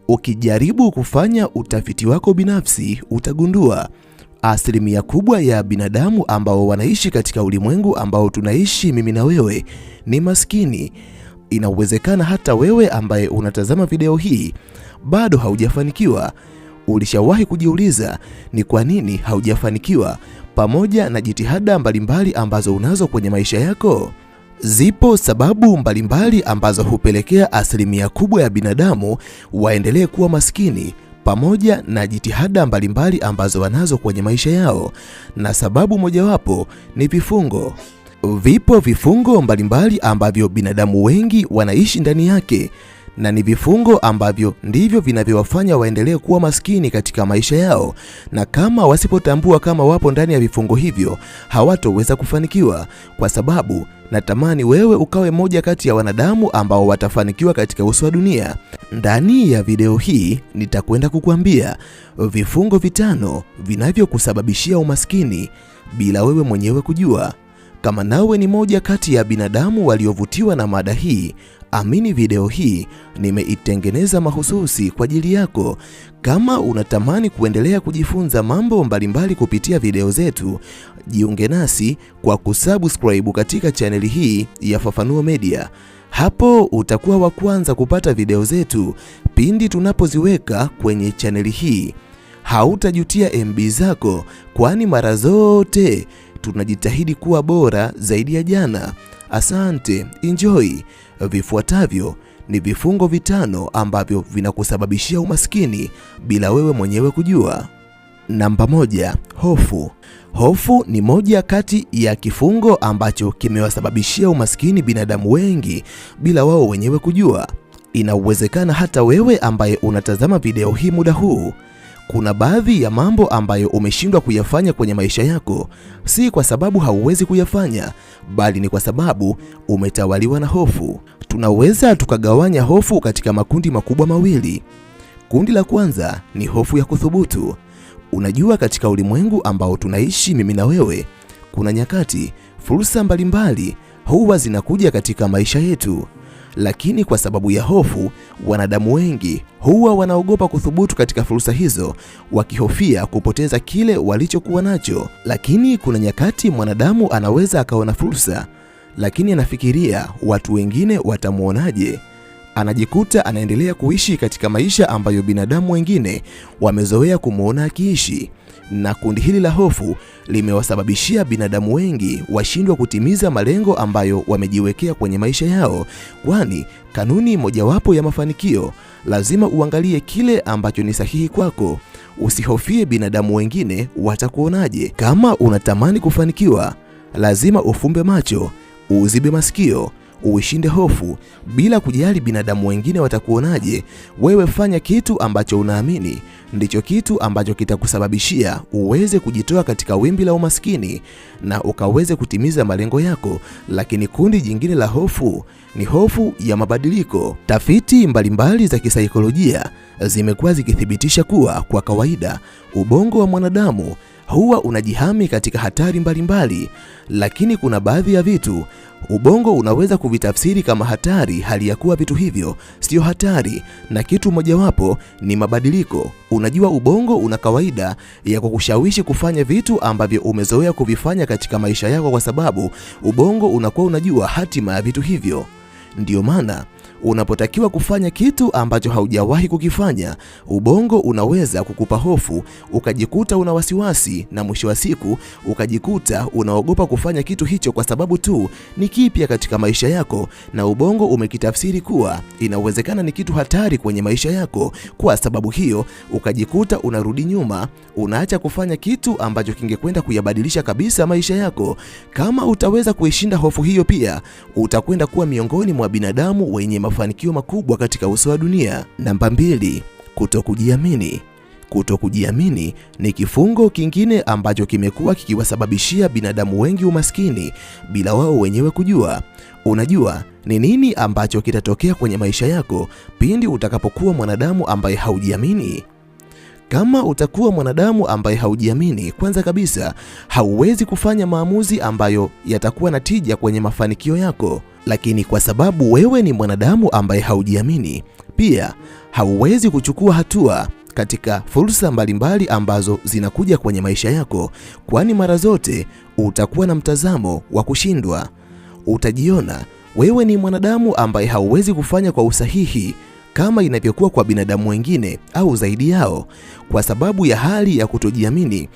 Ukijaribu kufanya utafiti wako binafsi, utagundua asilimia kubwa ya binadamu ambao wanaishi katika ulimwengu ambao tunaishi mimi na wewe ni maskini. Inawezekana hata wewe ambaye unatazama video hii bado haujafanikiwa. Ulishawahi kujiuliza ni kwa nini haujafanikiwa pamoja na jitihada mbalimbali ambazo unazo kwenye maisha yako? Zipo sababu mbalimbali ambazo hupelekea asilimia kubwa ya binadamu waendelee kuwa maskini pamoja na jitihada mbalimbali ambazo wanazo kwenye maisha yao, na sababu mojawapo ni vifungo. Vipo vifungo mbalimbali ambavyo binadamu wengi wanaishi ndani yake, na ni vifungo ambavyo ndivyo vinavyowafanya waendelee kuwa maskini katika maisha yao, na kama wasipotambua kama wapo ndani ya vifungo hivyo hawatoweza kufanikiwa. Kwa sababu natamani wewe ukawe moja kati ya wanadamu ambao watafanikiwa katika uso wa dunia. Ndani ya video hii nitakwenda kukuambia vifungo 5 vinavyokusababishia umaskini bila wewe mwenyewe kujua. Kama nawe ni moja kati ya binadamu waliovutiwa na mada hii, amini video hii nimeitengeneza mahususi kwa ajili yako. Kama unatamani kuendelea kujifunza mambo mbalimbali kupitia video zetu, jiunge nasi kwa kusubscribe katika chaneli hii ya Fafanuo Media. Hapo utakuwa wa kwanza kupata video zetu pindi tunapoziweka kwenye chaneli hii. Hautajutia MB zako, kwani mara zote tunajitahidi kuwa bora zaidi ya jana. Asante, enjoy. Vifuatavyo ni vifungo 5 ambavyo vinakusababishia umaskini bila wewe mwenyewe kujua. Namba 1, hofu. Hofu ni moja kati ya kifungo ambacho kimewasababishia umaskini binadamu wengi bila wao wenyewe kujua. Inawezekana hata wewe ambaye unatazama video hii muda huu, kuna baadhi ya mambo ambayo umeshindwa kuyafanya kwenye maisha yako, si kwa sababu hauwezi kuyafanya, bali ni kwa sababu umetawaliwa na hofu. Tunaweza tukagawanya hofu katika makundi makubwa mawili. Kundi la kwanza ni hofu ya kuthubutu. Unajua, katika ulimwengu ambao tunaishi mimi na wewe, kuna nyakati fursa mbalimbali huwa zinakuja katika maisha yetu, lakini kwa sababu ya hofu, wanadamu wengi huwa wanaogopa kuthubutu katika fursa hizo, wakihofia kupoteza kile walichokuwa nacho. Lakini kuna nyakati mwanadamu anaweza akaona fursa, lakini anafikiria watu wengine watamuonaje. Anajikuta anaendelea kuishi katika maisha ambayo binadamu wengine wamezoea kumuona akiishi. Na kundi hili la hofu limewasababishia binadamu wengi washindwa kutimiza malengo ambayo wamejiwekea kwenye maisha yao, kwani kanuni mojawapo ya mafanikio, lazima uangalie kile ambacho ni sahihi kwako. Usihofie binadamu wengine watakuonaje. Kama unatamani kufanikiwa, lazima ufumbe macho, uzibe masikio, uishinde hofu bila kujali binadamu wengine watakuonaje. Wewe fanya kitu ambacho unaamini ndicho kitu ambacho kitakusababishia uweze kujitoa katika wimbi la umaskini na ukaweze kutimiza malengo yako. Lakini kundi jingine la hofu ni hofu ya mabadiliko. Tafiti mbalimbali za kisaikolojia zimekuwa zikithibitisha kuwa kwa kawaida ubongo wa mwanadamu huwa unajihami katika hatari mbalimbali, lakini kuna baadhi ya vitu ubongo unaweza kuvitafsiri kama hatari, hali ya kuwa vitu hivyo sio hatari, na kitu mojawapo ni mabadiliko. Unajua, ubongo una kawaida ya kukushawishi kufanya vitu ambavyo umezoea kuvifanya katika maisha yako, kwa sababu ubongo unakuwa unajua hatima ya vitu hivyo. Ndiyo maana unapotakiwa kufanya kitu ambacho haujawahi kukifanya, ubongo unaweza kukupa hofu, ukajikuta una wasiwasi, na mwisho wa siku ukajikuta unaogopa kufanya kitu hicho kwa sababu tu ni kipya katika maisha yako, na ubongo umekitafsiri kuwa inawezekana ni kitu hatari kwenye maisha yako. Kwa sababu hiyo ukajikuta unarudi nyuma, unaacha kufanya kitu ambacho kingekwenda kuyabadilisha kabisa maisha yako. Kama utaweza kuishinda hofu hiyo, pia utakwenda kuwa miongoni mwa binadamu wenye mafanikio makubwa katika uso wa dunia. Namba 2, kutokujiamini. Kutokujiamini ni kifungo kingine ambacho kimekuwa kikiwasababishia binadamu wengi umaskini bila wao wenyewe kujua. Unajua ni nini ambacho kitatokea kwenye maisha yako pindi utakapokuwa mwanadamu ambaye haujiamini? Kama utakuwa mwanadamu ambaye haujiamini, kwanza kabisa hauwezi kufanya maamuzi ambayo yatakuwa na tija kwenye mafanikio yako. Lakini kwa sababu wewe ni mwanadamu ambaye haujiamini, pia hauwezi kuchukua hatua katika fursa mbalimbali ambazo zinakuja kwenye maisha yako, kwani mara zote utakuwa na mtazamo wa kushindwa. Utajiona wewe ni mwanadamu ambaye hauwezi kufanya kwa usahihi kama inavyokuwa kwa binadamu wengine au zaidi yao. Kwa sababu ya hali ya kutojiamini,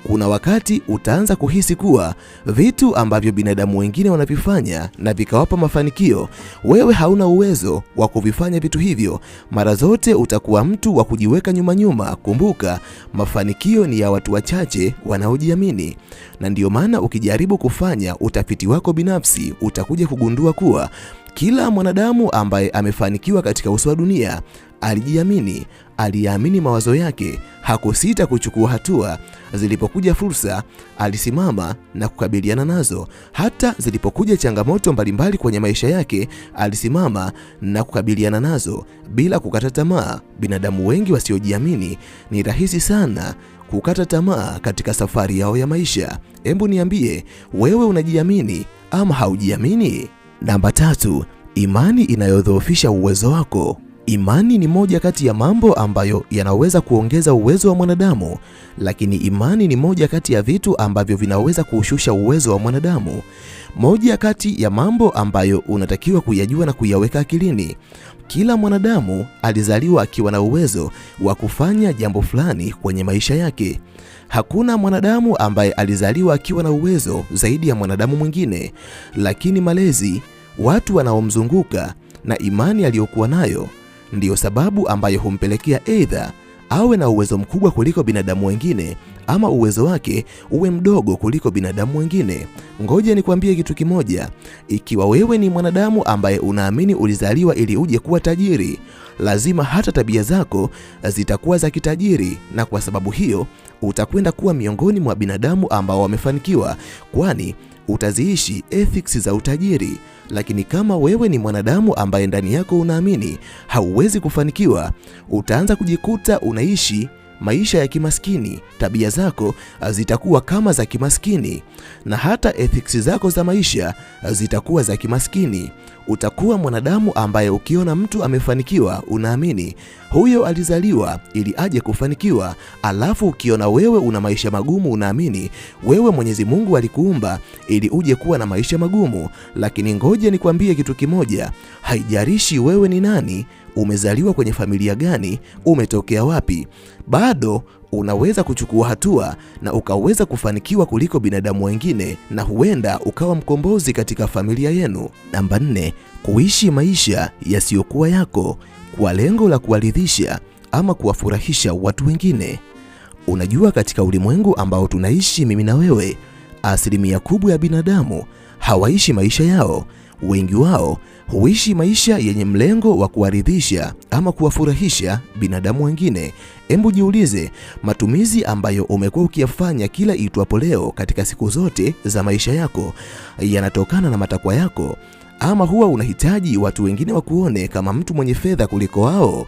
kuna wakati utaanza kuhisi kuwa vitu ambavyo binadamu wengine wanavifanya na vikawapa mafanikio, wewe hauna uwezo wa kuvifanya vitu hivyo. Mara zote utakuwa mtu wa kujiweka nyuma. Kumbuka, mafanikio ni ya watu wachache wanaojiamini. Na ndiyo maana ukijaribu kufanya utafiti wako binafsi, utakuja kugundua kuwa kila mwanadamu ambaye amefanikiwa katika uso wa dunia alijiamini, aliamini mawazo yake, hakusita kuchukua hatua. Zilipokuja fursa, alisimama na kukabiliana nazo. Hata zilipokuja changamoto mbalimbali kwenye maisha yake, alisimama na kukabiliana nazo bila kukata tamaa. Binadamu wengi wasiojiamini ni rahisi sana kukata tamaa katika safari yao ya maisha. Hebu niambie, wewe unajiamini ama haujiamini? Namba 3, imani inayodhoofisha uwezo wako. Imani ni moja kati ya mambo ambayo yanaweza kuongeza uwezo wa mwanadamu, lakini imani ni moja kati ya vitu ambavyo vinaweza kuushusha uwezo wa mwanadamu. Moja kati ya mambo ambayo unatakiwa kuyajua na kuyaweka akilini. Kila mwanadamu alizaliwa akiwa na uwezo wa kufanya jambo fulani kwenye maisha yake. Hakuna mwanadamu ambaye alizaliwa akiwa na uwezo zaidi ya mwanadamu mwingine, lakini malezi, watu wanaomzunguka na imani aliyokuwa nayo ndiyo sababu ambayo humpelekea aidha awe na uwezo mkubwa kuliko binadamu wengine ama uwezo wake uwe mdogo kuliko binadamu wengine. Ngoja nikwambie kitu kimoja, ikiwa wewe ni mwanadamu ambaye unaamini ulizaliwa ili uje kuwa tajiri, lazima hata tabia zako zitakuwa za kitajiri, na kwa sababu hiyo utakwenda kuwa miongoni mwa binadamu ambao wamefanikiwa, kwani utaziishi ethics za utajiri. Lakini kama wewe ni mwanadamu ambaye ndani yako unaamini hauwezi kufanikiwa, utaanza kujikuta unaishi maisha ya kimaskini. Tabia zako zitakuwa kama za kimaskini, na hata ethics zako za maisha zitakuwa za kimaskini. Utakuwa mwanadamu ambaye ukiona mtu amefanikiwa unaamini huyo alizaliwa ili aje kufanikiwa, alafu ukiona wewe una maisha magumu unaamini wewe Mwenyezi Mungu alikuumba ili uje kuwa na maisha magumu. Lakini ngoja nikwambie kitu kimoja, haijalishi wewe ni nani, umezaliwa kwenye familia gani, umetokea wapi, bado unaweza kuchukua hatua na ukaweza kufanikiwa kuliko binadamu wengine, na huenda ukawa mkombozi katika familia yenu. Namba 4, kuishi maisha yasiyokuwa yako kwa lengo la kuwaridhisha ama kuwafurahisha watu wengine. Unajua, katika ulimwengu ambao tunaishi mimi na wewe, asilimia kubwa ya binadamu hawaishi maisha yao. Wengi wao huishi maisha yenye mlengo wa kuwaridhisha ama kuwafurahisha binadamu wengine. Hebu jiulize, matumizi ambayo umekuwa ukiyafanya kila itwapo leo katika siku zote za maisha yako yanatokana na matakwa yako, ama huwa unahitaji watu wengine wakuone kama mtu mwenye fedha kuliko wao?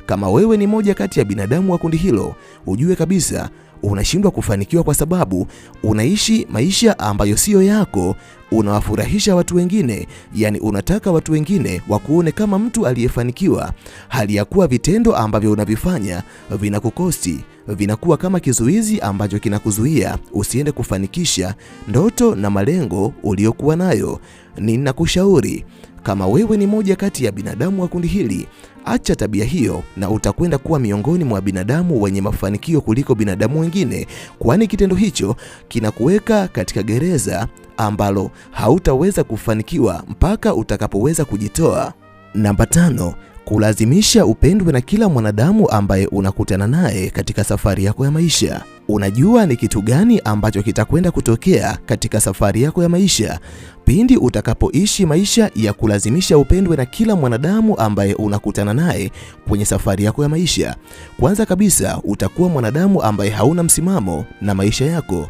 Kama wewe ni moja kati ya binadamu wa kundi hilo, ujue kabisa unashindwa kufanikiwa kwa sababu unaishi maisha ambayo siyo yako. Unawafurahisha watu wengine, yani unataka watu wengine wakuone kama mtu aliyefanikiwa, hali ya kuwa vitendo ambavyo unavifanya vinakukosti, vinakuwa kama kizuizi ambacho kinakuzuia usiende kufanikisha ndoto na malengo uliyokuwa nayo. Ninakushauri, kama wewe ni moja kati ya binadamu wa kundi hili, acha tabia hiyo na utakwenda kuwa miongoni mwa binadamu wenye mafanikio kuliko binadamu wengine, kwani kitendo hicho kinakuweka katika gereza ambalo hautaweza kufanikiwa mpaka utakapoweza kujitoa. Namba 5, kulazimisha upendwe na kila mwanadamu ambaye unakutana naye katika safari yako ya maisha. Unajua ni kitu gani ambacho kitakwenda kutokea katika safari yako ya maisha pindi utakapoishi maisha ya kulazimisha upendwe na kila mwanadamu ambaye unakutana naye kwenye safari yako ya maisha? Kwanza kabisa, utakuwa mwanadamu ambaye hauna msimamo na maisha yako.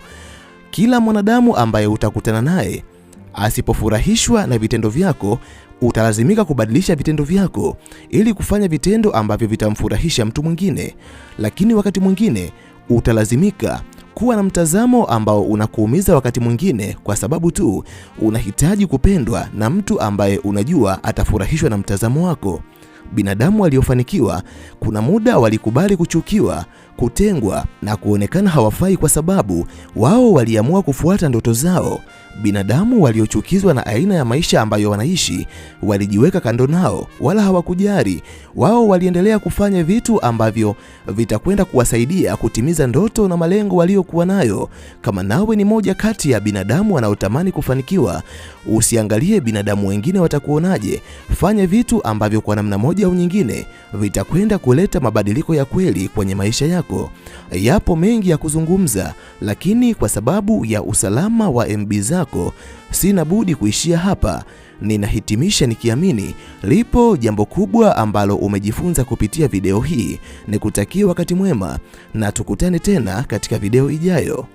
Kila mwanadamu ambaye utakutana naye asipofurahishwa na vitendo vyako, utalazimika kubadilisha vitendo vyako ili kufanya vitendo ambavyo vitamfurahisha mtu mwingine. Lakini wakati mwingine utalazimika Kuwa na mtazamo ambao unakuumiza wakati mwingine kwa sababu tu unahitaji kupendwa na mtu ambaye unajua atafurahishwa na mtazamo wako. Binadamu waliofanikiwa kuna muda walikubali kuchukiwa, kutengwa na kuonekana hawafai kwa sababu wao waliamua kufuata ndoto zao. Binadamu waliochukizwa na aina ya maisha ambayo wanaishi walijiweka kando nao, wala hawakujali. Wao waliendelea kufanya vitu ambavyo vitakwenda kuwasaidia kutimiza ndoto na malengo waliokuwa nayo. Kama nawe ni moja kati ya binadamu wanaotamani kufanikiwa, usiangalie binadamu wengine watakuonaje. Fanya vitu ambavyo kwa namna moja au nyingine vitakwenda kuleta mabadiliko ya kweli kwenye maisha yako. Yapo mengi ya kuzungumza, lakini kwa sababu ya usalama wa MB zako sina budi kuishia hapa. Ninahitimisha nikiamini lipo jambo kubwa ambalo umejifunza kupitia video hii. Nikutakia wakati mwema na tukutane tena katika video ijayo.